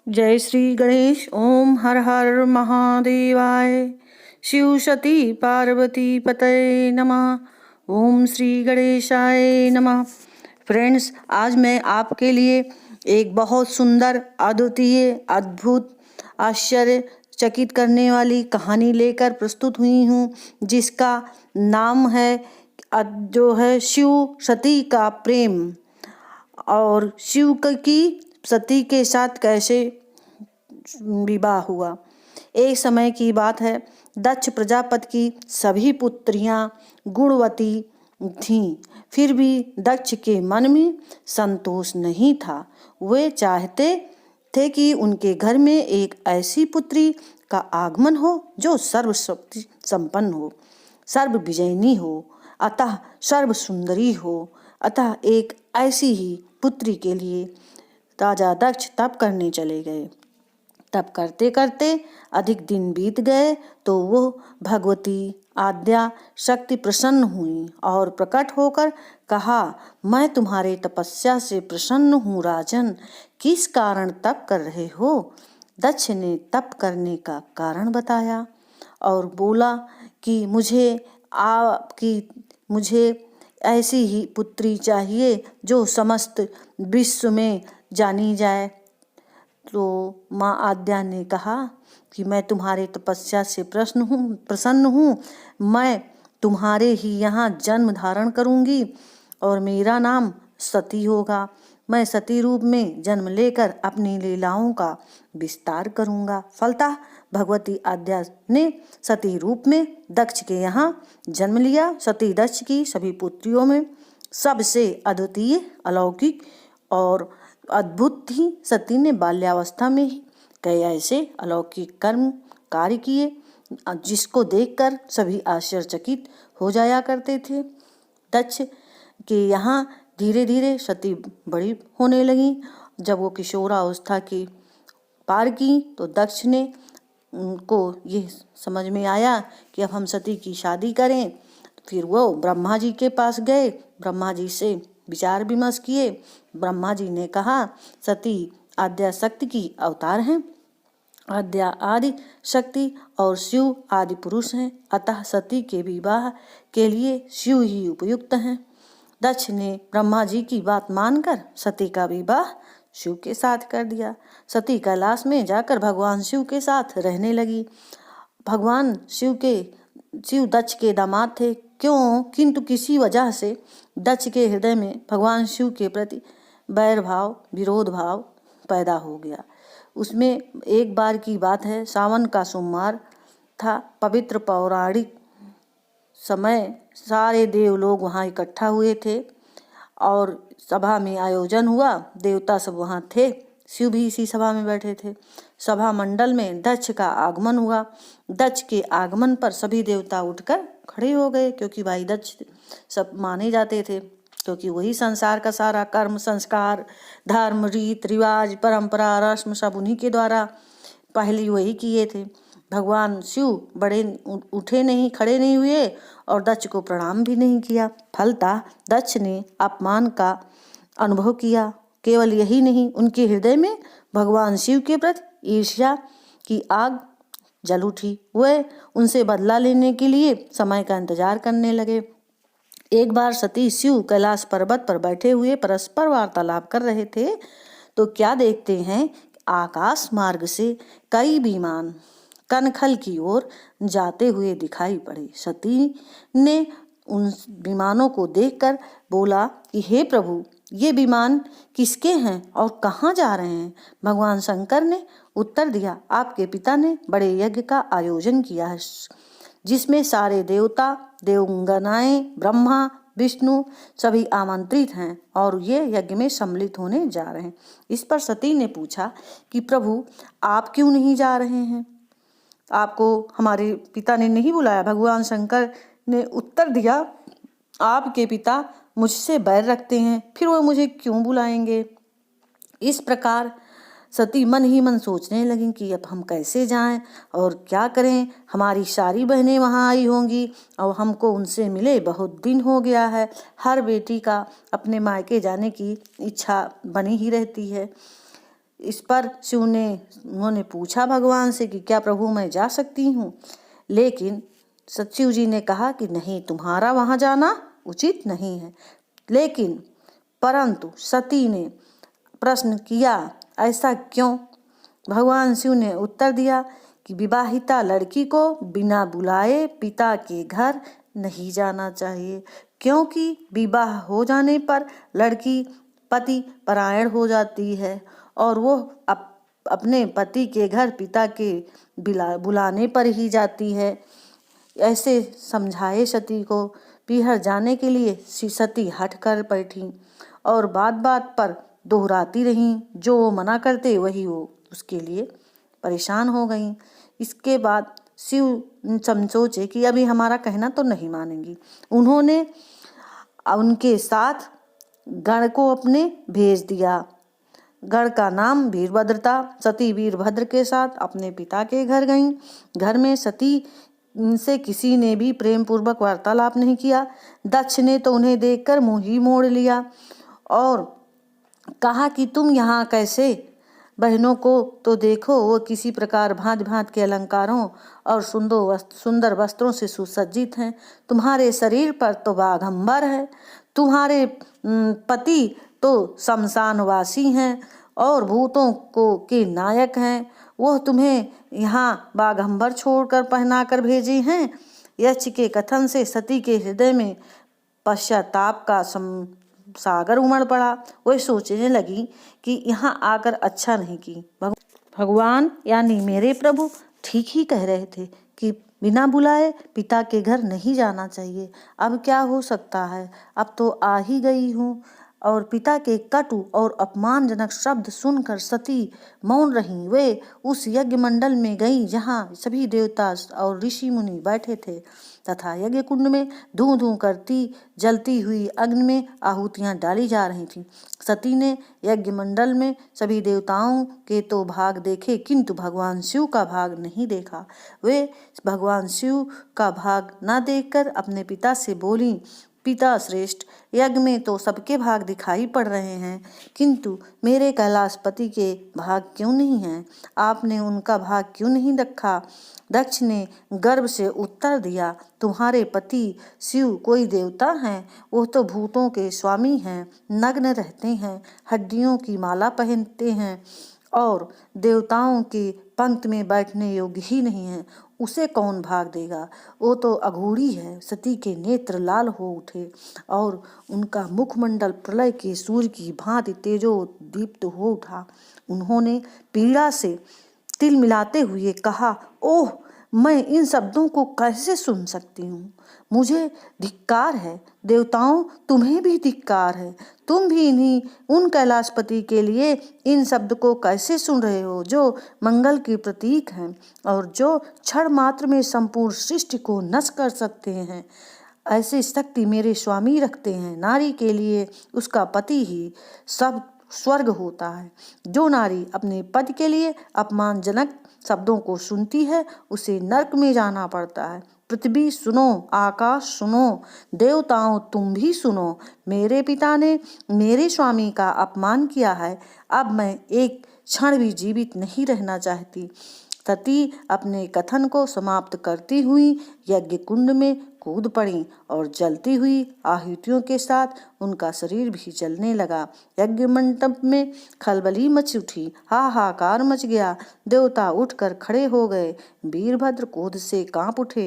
जय श्री गणेश। ओम हर हर महादेवाय। शिव शती पार्वती पतये नमः। ओम श्री गणेशाय नमः। फ्रेंड्स, आज मैं आपके लिए एक बहुत सुंदर, अद्वितीय, अद्भुत, आश्चर्यचकित करने वाली कहानी लेकर प्रस्तुत हुई हूँ, जिसका नाम है जो है शिव सती का प्रेम, और शिव की सती के साथ कैसे विवाह हुआ। एक समय की बात है। दक्ष प्रजापति की सभी पुत्रियां गुणवती थीं, फिर भी दक्ष के मन में संतोष नहीं था। वे चाहते थे कि उनके घर में एक ऐसी पुत्री का आगमन हो जो सर्वशक्ति संपन्न हो, सर्व विजयनी हो, अतः सर्व सुंदरी हो। अतः एक ऐसी ही पुत्री के लिए राजा दक्ष तप करने चले गए। तप करते करते अधिक दिन बीत गए तो वो भगवती आद्या शक्ति प्रसन्न हुई और प्रकट होकर कहा, मैं तुम्हारे तपस्या से प्रसन्न हूँ राजन, किस कारण तप कर रहे हो। दक्ष ने तप करने का कारण बताया और बोला कि मुझे ऐसी ही पुत्री चाहिए जो समस्त विश्व में जानी जाए। तो माँ आद्या ने कहा कि मैं तुम्हारे तपस्या से प्रसन्न हूँ। मैं तुम्हारे ही यहाँ जन्म धारण करूँगी और मेरा नाम सती होगा। मैं सती रूप में जन्म लेकर अपनी लीलाओं का विस्तार करूँगा। फलतः भगवती आद्या ने सती रूप में दक्ष के यहाँ जन्म लिया। सती दक्ष की सभी पुत्रियों में सबसे अद्वितीय, अलौकिक और अद्भुत थी। सती ने बाल्यावस्था में ही कई ऐसे अलौकिक कर्म कार्य किए जिसको देखकर सभी आश्चर्यचकित हो जाया करते थे। दक्ष के यहाँ धीरे धीरे सती बड़ी होने लगी। जब वो किशोरावस्था की पार की तो दक्ष ने उनको ये समझ में आया कि अब हम सती की शादी करें। फिर वो ब्रह्मा जी के पास गए, ब्रह्मा जी से विचार विमर्श किए। ब्रह्मा जी ने कहा, सती आद्या शक्ति की अवतार हैं। आद्या आदि शक्ति और शिव आदि पुरुष हैं, अतः सती के विवाह के लिए शिव ही उपयुक्त हैं। दक्ष ने ब्रह्मा जी की बात मानकर सती का विवाह शिव के साथ कर दिया। सती कैलाश में जाकर भगवान शिव के साथ रहने लगी। भगवान शिव दक्ष के दामाद थे, किंतु किसी वजह से दक्ष के हृदय में भगवान शिव के प्रति बैर भाव, विरोध भाव पैदा हो गया। उसमें एक बार की बात है, सावन का सोमवार था। पवित्र पौराणिक समय सारे देव लोग वहाँ इकट्ठा हुए थे और सभा में आयोजन हुआ। देवता सब वहाँ थे, शिव भी इसी सभा में बैठे थे। सभा मंडल में दक्ष का आगमन हुआ। दक्ष के आगमन पर सभी देवता उठकर खड़े हो गए, क्योंकि भाई दक्ष सब माने जाते थे, क्योंकि वही संसार का सारा कर्म, संस्कार, धर्म, रीत रिवाज, परंपरा, रस्म सब उन्हीं के द्वारा पहले वही किए थे। भगवान शिव बड़े उठे नहीं, खड़े नहीं हुए और दक्ष को प्रणाम भी नहीं किया। फलतः दक्ष ने अपमान का अनुभव किया। केवल यही नहीं, उनके हृदय में भगवान शिव के प्रति ईर्ष्या की आग जल उठी। वे उनसे बदला लेने के लिए समय का इंतजार करने लगे। एक बार सती शिव कैलाश पर्वत पर बैठे हुए परस्पर वार्तालाप कर रहे थे तो क्या देखते हैं, आकाश मार्ग से कई विमान कनखल की ओर जाते हुए दिखाई पड़े। सती ने उन विमानों को देखकर बोला कि हे प्रभु, ये विमान किसके हैं और कहाँ जा रहे हैं। भगवान शंकर ने उत्तर दिया, आपके पिता ने बड़े यज्ञ का आयोजन किया है, जिसमें सारे देवता, देवगणाएं, ब्रह्मा, विष्णु सभी आमंत्रित हैं और ये यज्ञ में सम्मिलित होने जा रहे हैं। इस पर सती ने पूछा कि प्रभु, आप क्यों नहीं जा रहे हैं, आपको हमारे पिता ने नहीं बुलाया। भगवान शंकर ने उत्तर दिया, आपके पिता मुझसे बैर रखते हैं, फिर वो मुझे क्यों बुलाएंगे। इस प्रकार सती मन ही मन सोचने लगी कि अब हम कैसे जाएं और क्या करें। हमारी सारी बहनें वहाँ आई होंगी और हमको उनसे मिले बहुत दिन हो गया है। हर बेटी का अपने मायके जाने की इच्छा बनी ही रहती है। इस पर शिव ने उन्होंने पूछा भगवान से कि क्या प्रभु मैं जा सकती हूँ, लेकिन शिव जी ने कहा कि नहीं, तुम्हारा वहाँ जाना उचित नहीं है। लेकिन परंतु सती ने प्रश्न किया, ऐसा क्यों? भगवान शिव ने उत्तर दिया कि विवाहिता लड़की को बिना बुलाए पिता के घर नहीं जाना चाहिए, क्योंकि विवाह हो जाने पर लड़की पति परायण हो जाती है और वो अपने पति के घर पिता के बुलाने पर ही जाती है। ऐसे समझाए सती को पीहर जाने के लिए सती हट कर बैठी और बात बात पर दोहराती रहीं। जो वो मना करते वही वो उसके लिए परेशान हो गई। इसके बाद शिव सोचे कि अभी हमारा कहना तो नहीं मानेंगी। उन्होंने उनके साथ गण को अपने भेज दिया। गण का नाम वीरभद्र था। सती वीरभद्र के साथ अपने पिता के घर गईं। घर में सती से किसी ने भी प्रेम पूर्वक वार्तालाप नहीं किया। दक्ष ने तो उन्हें देखकर मुंह ही मोड़ लिया और कहा कि तुम यहाँ कैसे? बहनों को तो देखो, वो किसी प्रकार भांत भांत के अलंकारों और सुंदर वस्त्रों से सुसज्जित हैं। तुम्हारे शरीर पर तो बाघंबर है। तुम्हारे पति तो शमशानवासी हैं और भूतों के नायक हैं। वह तुम्हें यहाँ बाघंबर छोड़कर पहनाकर भेजे हैं। यक्ष के कथन से सती के हृदय में पश्चाताप का सागर उमड़ पड़ा। वह सोचने लगी कि यहाँ आकर अच्छा नहीं की। भगवान यानी मेरे प्रभु ठीक ही कह रहे थे कि बिना बुलाए पिता के घर नहीं जाना चाहिए। अब क्या हो सकता है, अब तो आ ही गई हूँ। और पिता के कटु और अपमानजनक शब्द सुनकर सती मौन रही। वे उस यज्ञ मंडल में गई जहाँ सभी देवता और ऋषि मुनि बैठे थे तथा यज्ञ कुंड में धूं धूं करती जलती हुई अग्नि में आहुतियां डाली जा रही थीं। सती ने यज्ञ मंडल में सभी देवताओं के तो भाग देखे, किंतु भगवान शिव का भाग नहीं देखा। वे भगवान शिव का भाग न देखकर अपने पिता से बोली, पिता श्रेष्ठ, यज्ञ में तो सबके भाग दिखाई पड़ रहे हैं, किंतु मेरे कैलाशपति के भाग क्यों नहीं हैं? आपने उनका भाग क्यों नहीं रखा? दक्ष ने गर्व से उत्तर दिया, तुम्हारे पति शिव कोई देवता हैं? वो तो भूतों के स्वामी हैं, नग्न रहते हैं, हड्डियों की माला पहनते हैं और देवताओं के पंक्ति में बैठने योग्य ही नहीं है। उसे कौन भाग देगा? वो तो अघोरी है। सती के नेत्र लाल हो उठे और उनका मुखमंडल प्रलय के सूर्य की भांति तेजो दीप्त हो उठा। उन्होंने पीड़ा से तिल मिलाते हुए कहा, ओह, मैं इन शब्दों को कैसे सुन सकती हूँ? मुझे धिक्कार है। देवताओं, तुम्हें भी धिक्कार है। तुम भी इन्हीं उन कैलाशपति के लिए इन शब्द को कैसे सुन रहे हो जो मंगल के प्रतीक हैं और जो क्षण मात्र में संपूर्ण सृष्टि को नष्ट कर सकते हैं। ऐसी शक्ति मेरे स्वामी रखते हैं। नारी के लिए उसका पति ही सब स्वर्ग होता है। जो नारी अपने पति के लिए अपमानजनक शब्दों को सुनती है उसे नरक में जाना पड़ता है। पृथ्वी सुनो, आकाश सुनो, देवताओं तुम भी सुनो। मेरे पिता ने मेरे स्वामी का अपमान किया है। अब मैं एक क्षण भी जीवित नहीं रहना चाहती। सती अपने कथन को समाप्त करती हुई यज्ञ कुंड में कूद पड़ी और जलती हुई आहुतियों के साथ उनका शरीर भी जलने लगा। यज्ञ मंडप में खलबली मच उठी, हाहाकार मच गया। देवता उठकर खड़े हो गए। वीरभद्र क्रोध से कांप उठे।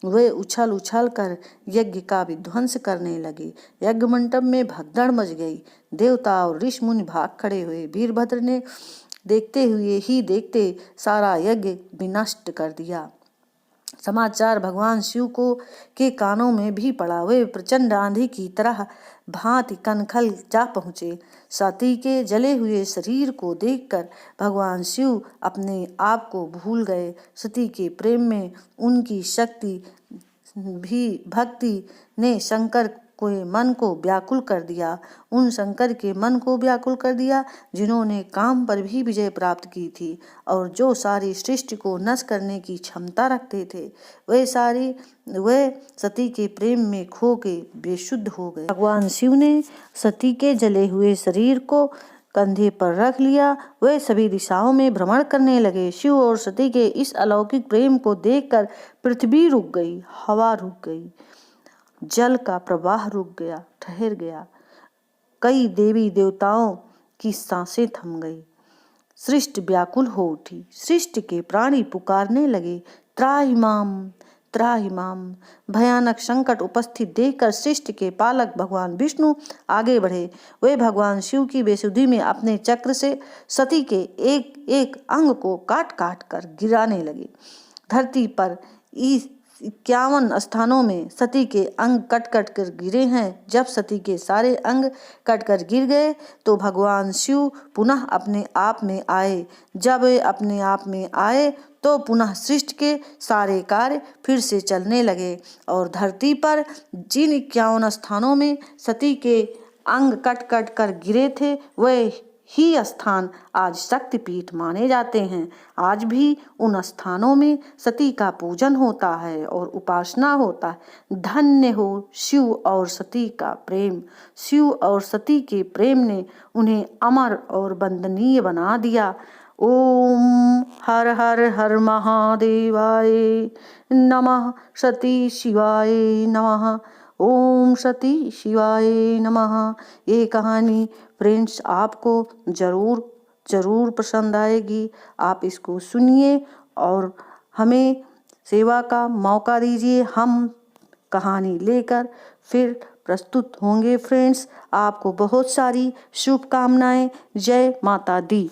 वे उछल उछल कर यज्ञ का विध्वंस करने लगे। यज्ञ मंडप में भगदड़ मच गई। देवता और ऋषि मुनि भाग खड़े हुए। वीरभद्र ने देखते हुए ही देखते सारा यज्ञ विनष्ट कर दिया। समाचार भगवान शिव को के कानों में भी पड़ा। वे प्रचंड आंधी की तरह भांति कनखल जा पहुँचे। सती के जले हुए शरीर को देखकर भगवान शिव अपने आप को भूल गए। सती के प्रेम में उनकी शक्ति भी भक्ति ने शंकर के मन को व्याकुल कर दिया। उन शंकर के मन को व्याकुल कर दिया जिन्होंने काम पर भी विजय प्राप्त की थी और जो सारी सृष्टि को नष्ट करने की क्षमता रखते थे। वे सती के प्रेम में खो के बेशुद्ध हो गए। भगवान शिव ने सती के जले हुए शरीर को कंधे पर रख लिया। वे सभी दिशाओं में भ्रमण करने लगे। शिव और सती के इस अलौकिक प्रेम को देखकर पृथ्वी रुक गई, हवा रुक गई, जल का प्रवाह रुक गया, ठहर गया। कई देवी देवताओं की सांसें थम गई। सृष्टि व्याकुल हो उठी। सृष्टि के प्राणी पुकारने लगे, त्राहिमाम त्राहिमाम। भयानक संकट उपस्थित देखकर सृष्टि के पालक भगवान विष्णु आगे बढ़े। वे भगवान शिव की बेसुधी में अपने चक्र से सती के एक एक अंग को काट काट कर गिराने लगे। धरती पर 51 स्थानों में सती के अंग कट कट कर गिरे हैं। जब सती के सारे अंग कट कर गिर गए तो भगवान शिव पुनः अपने आप में आए। जब वे अपने आप में आए तो पुनः सृष्टि के सारे कार्य फिर से चलने लगे और धरती पर जिन 51 स्थानों में सती के अंग कट कट कर गिरे थे वे ही स्थान आज शक्तिपीठ माने जाते हैं। आज भी उन स्थानों में सती का पूजन होता है और उपासना होता है। धन्य हो शिव और सती का प्रेम। शिव और सती के प्रेम ने उन्हें अमर और वंदनीय बना दिया। ओम हर हर हर महादेवाय नमः। सती शिवाय नमः। ओम सती शिवाय नमः। ये कहानी फ्रेंड्स आपको जरूर पसंद आएगी। आप इसको सुनिए और हमें सेवा का मौका दीजिए। हम कहानी लेकर फिर प्रस्तुत होंगे फ्रेंड्स। आपको बहुत सारी शुभकामनाएं। जय माता दी।